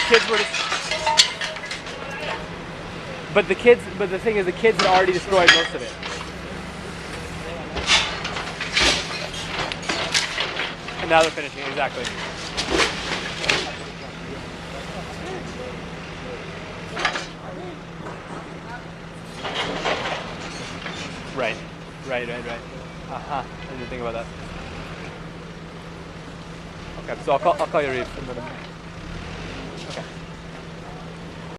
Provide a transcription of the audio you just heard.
kids were. But the thing is, the kids had already destroyed most of it. And now they're finishing, exactly. Right. I didn't think about that. Okay, so I'll call you Reeve in a minute.